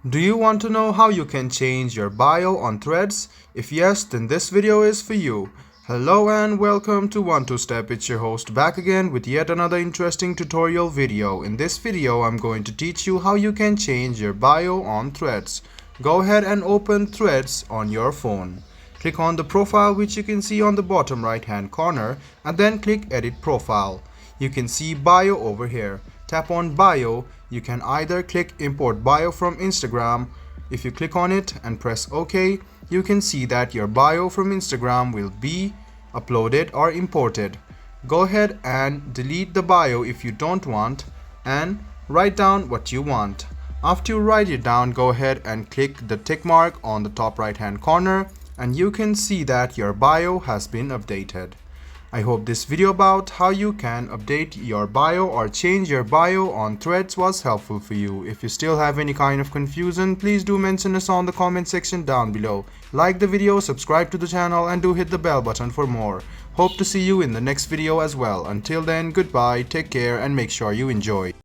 Do you want to know how you can change your bio on Threads? If yes, then this video is for you. Hello and welcome to 1-2-Step. It's your host back again with yet another interesting tutorial video. In this video, I'm going to teach you how you can change your bio on Threads. Go ahead and open Threads on your phone. Click on the profile which you can see on the bottom right hand corner and then click Edit Profile. You can see bio over here. Tap on bio. You can either click Import Bio from Instagram. If you click on it and press OK, you can see that your bio from Instagram will be uploaded or imported. Go ahead and delete the bio if you don't want and write down what you want. After you write it down, go ahead and click the tick mark on the top right hand corner and you can see that your bio has been updated. I hope this video about how you can update your bio or change your bio on Threads was helpful for you. If you still have any kind of confusion, please do mention us on the comment section down below. Like the video, subscribe to the channel and do hit the bell button for more. Hope to see you in the next video as well. Until then, goodbye, take care and make sure you enjoy.